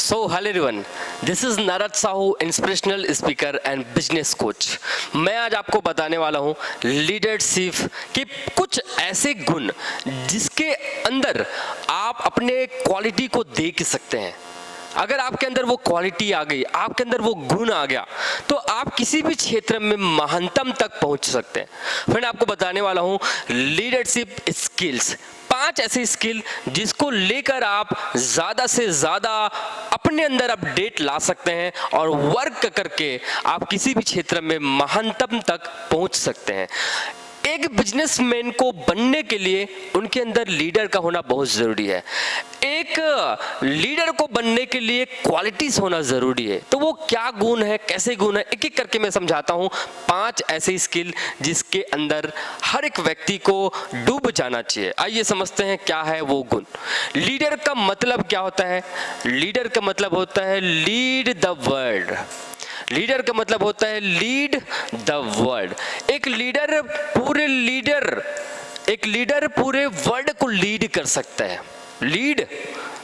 Hello everyone, this is Narad Sahu, inspirational speaker and business coach. मैं आज आपको बताने वाला हूँ लीडरशिप के कुछ ऐसे गुण जिसके अंदर आप अपने क्वालिटी को देख सकते हैं। अगर आपके अंदर वो क्वालिटी आ गई, आपके अंदर वो गुण आ गया, तो आप किसी भी क्षेत्र में महानतम तक पहुंच सकते हैं। फ्रेंड, आपको बताने वाला हूं लीडरशिप स्किल्स, 5 ऐसे स्किल जिसको लेकर आप ज़्यादा से ज़्यादा अपने अंदर अपडेट ला सकते हैं और वर्क करके आप किसी भी क्षेत्र में महानतम तक पहुंच सकते हैं। एक बिजनेसमैन को बनने के लिए उनके अंदर लीडर का होना बहुत ज़रूरी है। एक लीडर को बनने के लिए क्वालिटीज होना ज़रूरी है। तो वो क्या गुण है, कैसे गुण है, एक एक करके मैं समझाता हूँ। 5 ऐसे स्किल जिसके अंदर हर एक व्यक्ति को डूब जाना चाहिए। आइए समझते हैं क्या है वो गुण। लीडर का मतलब क्या होता है? लीडर का मतलब होता है लीड द वर्ल्ड। लीडर का मतलब होता है लीड द वर्ल्ड। एक लीडर पूरे वर्ल्ड को लीड कर सकता है।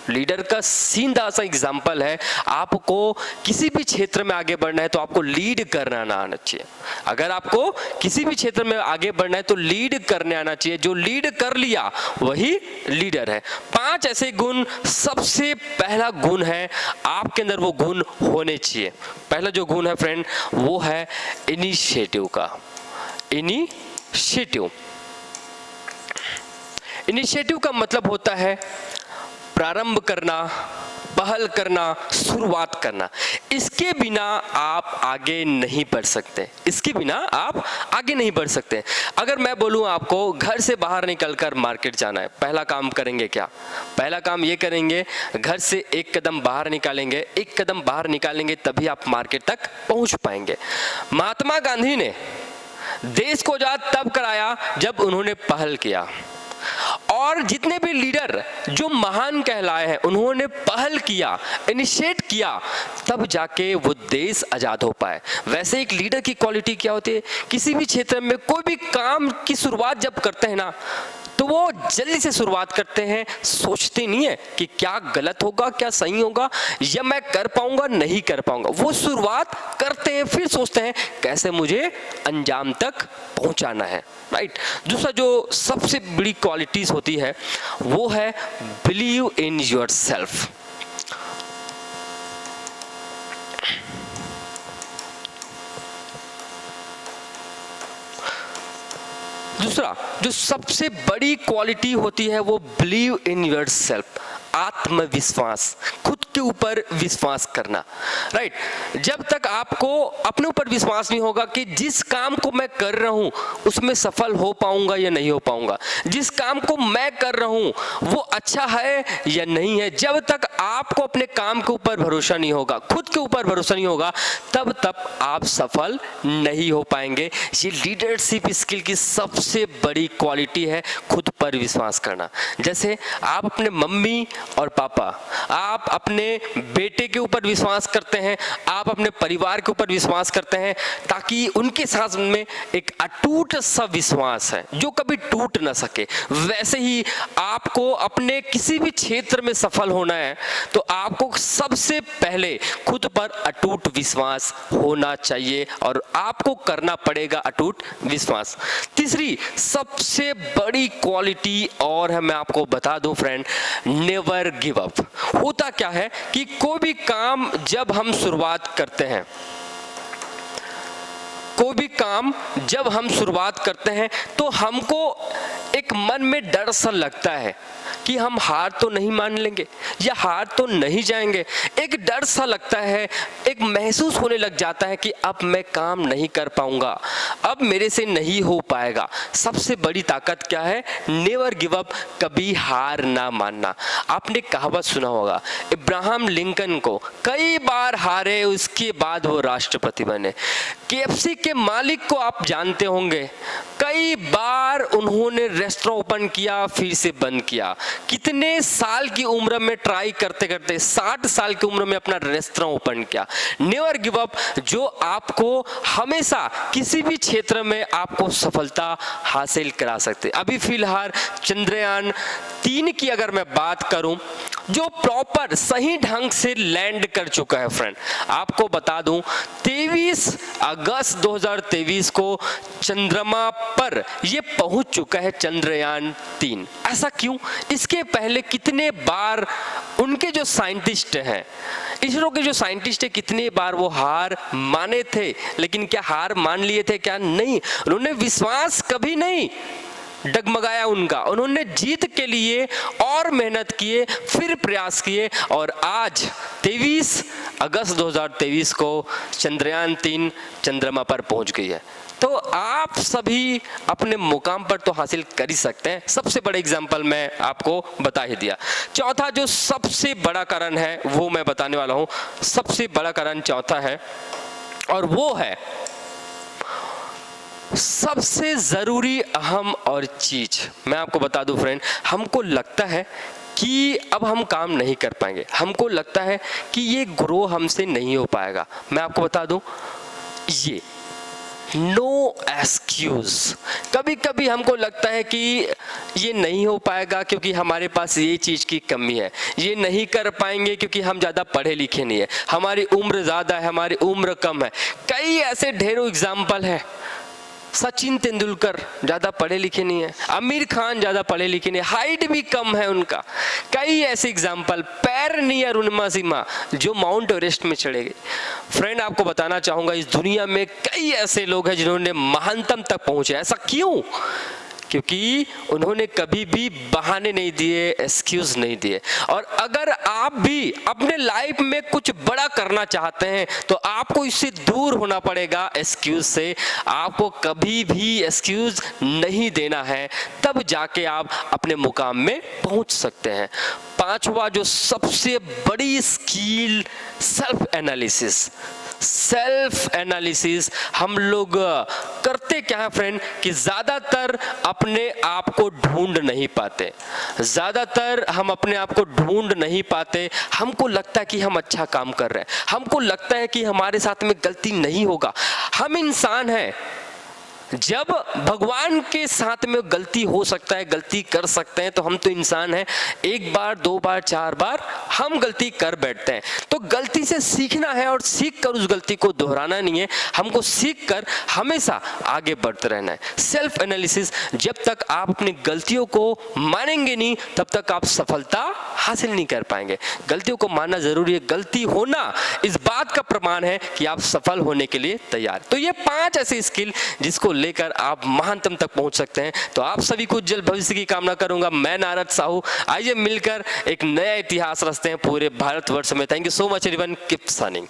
लीडर का सीधा सा एग्जाम्पल है, आपको किसी भी क्षेत्र में आगे बढ़ना है तो आपको लीड करना आना चाहिए। अगर आपको किसी भी क्षेत्र में आगे बढ़ना है तो लीड करने आना चाहिए। जो लीड कर लिया वही लीडर है। 5 ऐसे गुण। सबसे पहला गुण है, आपके अंदर वो गुण होने चाहिए। पहला जो गुण है फ्रेंड, वो है इनिशिएटिव का। इनिशिएटिव का मतलब होता है प्रारंभ करना, पहल करना, शुरुआत करना। इसके बिना आप आगे नहीं बढ़ सकते। अगर मैं बोलूं आपको घर से बाहर निकलकर मार्केट जाना है, पहला काम करेंगे क्या? पहला काम ये करेंगे, घर से एक कदम बाहर निकालेंगे तभी आप मार्केट तक पहुंच पाएंगे। महात्मा गांधी ने देश को आजाद तब कराया जब उन्होंने पहल किया। और जितने भी लीडर जो महान कहलाए हैं, उन्होंने पहल किया, इनिशिएट किया, तब जाके वो देश आजाद हो पाए। वैसे एक लीडर की क्वालिटी क्या होती है? किसी भी क्षेत्र में कोई भी काम की शुरुआत जब करते हैं ना, तो वो जल्दी से शुरुआत करते हैं, सोचते नहीं है कि क्या गलत होगा, क्या सही होगा, या मैं कर पाऊंगा, नहीं कर पाऊंगा। वो शुरुआत करते हैं, फिर सोचते हैं कैसे मुझे अंजाम तक पहुंचाना है। राइट। दूसरा जो सबसे बड़ी क्वालिटीज होती है वो है बिलीव इन योरसेल्फ। दूसरा जो सबसे बड़ी क्वालिटी होती है वो बिलीव इन योरसेल्फ, आत्मविश्वास, खुद के ऊपर विश्वास करना। राइट। जब तक आपको अपने ऊपर विश्वास नहीं होगा कि जिस काम को मैं कर रहा हूं उसमें सफल हो पाऊंगा या नहीं हो पाऊंगा, जिस काम को मैं कर रहा हूं वो अच्छा है या नहीं है, जब तक आपको अपने काम के ऊपर भरोसा नहीं होगा, खुद के ऊपर भरोसा नहीं होगा, तब तक आप सफल नहीं हो पाएंगे। ये लीडरशिप स्किल की सबसे बड़ी क्वालिटी है, खुद पर विश्वास करना। जैसे आप अपने मम्मी और पापा, आप अपने बेटे के ऊपर विश्वास करते हैं, आप अपने परिवार के ऊपर विश्वास करते हैं, ताकि उनके साथ में एक अटूट सा विश्वास है जो कभी टूट ना सके। वैसे ही आपको अपने किसी भी क्षेत्र में सफल होना है तो आपको सबसे पहले खुद पर अटूट विश्वास होना चाहिए और आपको करना पड़ेगा अटूट विश्वास। तीसरी सबसे बड़ी क्वालिटी और है, मैं आपको बता दूं फ्रेंड, नेवर गिव अप। होता क्या है कि कोई भी काम जब हम शुरुआत करते हैं तो हमको एक मन में डर सा लगता है कि हम हार तो नहीं मान लेंगे या हार तो नहीं जाएंगे। एक डर सा लगता है, एक महसूस होने लग जाता है कि अब मैं काम नहीं कर पाऊंगा, अब मेरे से नहीं हो पाएगा। सबसे बड़ी ताकत क्या है? नेवर गिव अप, कभी हार ना मानना। आपने कहावत सुना होगा, इब्राहिम लिंकन को कई बार हारे, उसके बाद वो राष्ट्रपति बने। KFC के मालिक को आप जानते होंगे, कई बार उन्होंने रेस्टोरेंट ओपन किया, फिर से बंद किया। कितने साल की उम्र में ट्राई करते करते 60 साल की उम्र में अपना रेस्टोरेंट ओपन किया। नेवर गिव अप, जो आपको हमेशा किसी भी क्षेत्र में आपको सफलता हासिल करा सकते। अभी फिलहाल चंद्रयान 3 की अगर मैं बात करूं जो प्रॉपर सही ढंग से लैंड कर चुका है। फ्रेंड आपको बता दूं 23 अगस्त 2023 को चंद्रमा पर ये पहुंच चुका है चंद्रयान 3। ऐसा क्यों? इसके पहले कितने बार उनके जो साइंटिस्ट हैं, इसरो के जो साइंटिस्ट है, कितने बार वो हार माने थे, लेकिन क्या हार मान लिए थे? क्या नहीं। उन्होंने विश्वास कभी नहीं डगमगाया उनका। उन्होंने जीत के लिए और मेहनत किए, फिर प्रयास किए, और आज 23 अगस्त 2023 को चंद्रयान 3 चंद्रमा पर पहुंच गई है। तो आप सभी अपने मुकाम पर तो हासिल कर ही सकते हैं। सबसे बड़ा एग्जाम्पल मैं आपको बता ही दिया। चौथा जो सबसे बड़ा कारण है वो मैं बताने वाला हूं। सबसे बड़ा कारण चौथा है, और वो है सबसे जरूरी अहम और चीज। मैं आपको बता दूं फ्रेंड, हमको लगता है कि अब हम काम नहीं कर पाएंगे, हमको लगता है कि ये ग्रो हमसे नहीं हो पाएगा। मैं आपको बता दूं, ये नो एक्सक्यूज। कभी कभी हमको लगता है कि ये नहीं हो पाएगा क्योंकि हमारे पास ये चीज की कमी है, ये नहीं कर पाएंगे क्योंकि हम ज्यादा पढ़े लिखे नहीं है, हमारी उम्र ज्यादा है, हमारी उम्र कम है। कई ऐसे ढेरों एग्जाम्पल है। सचिन तेंदुलकर ज्यादा पढ़े लिखे नहीं है, आमिर खान ज्यादा पढ़े लिखे नहीं, हाइट भी कम है उनका। कई ऐसे एग्जाम्पल, पैर नहीं है अरुणिमा सिन्हा जो माउंट एवरेस्ट में चढ़े गए। फ्रेंड आपको बताना चाहूंगा, इस दुनिया में कई ऐसे लोग हैं जिन्होंने महानतम तक पहुंचे। ऐसा क्यों? क्योंकि उन्होंने कभी भी बहाने नहीं दिए, एक्सक्यूज नहीं दिए। और अगर आप भी अपने लाइफ में कुछ बड़ा करना चाहते हैं तो आपको इससे दूर होना पड़ेगा, एक्सक्यूज से। आपको कभी भी एक्सक्यूज नहीं देना है, तब जाके आप अपने मुकाम में पहुंच सकते हैं। पांचवा जो सबसे बड़ी skill, self analysis. Self analysis हम लोग करते क्या है फ्रेंड कि ज्यादातर अपने आप को ढूंढ नहीं पाते। ज्यादातर हम अपने आप को ढूंढ नहीं पाते। हमको लगता है कि हम अच्छा काम कर रहे हैं, हमको लगता है कि हमारे साथ में गलती नहीं होगा। हम इंसान हैं, जब भगवान के साथ में गलती हो सकता है, गलती कर सकते हैं, तो हम तो इंसान हैं। एक बार, दो बार, चार बार हम गलती कर बैठते हैं। तो गलती से सीखना है और सीख कर उस गलती को दोहराना नहीं है। हमको सीख कर हमेशा आगे बढ़ते रहना है। सेल्फ एनालिसिस, जब तक आप अपनी गलतियों को मानेंगे नहीं तब तक आप सफलता हासिल नहीं कर पाएंगे। गलतियों को मानना जरूरी है। गलती होना इस बात का प्रमाण है कि आप सफल होने के लिए तैयार। तो ये 5 ऐसे स्किल जिसको लेकर आप महानतम तक पहुंच सकते हैं। तो आप सभी को उज्जवल भविष्य की कामना करूंगा। मैं नारद साहू, आइए मिलकर एक नया इतिहास रचते हैं पूरे भारतवर्ष में। Thank you so much everyone, keep सनिंग।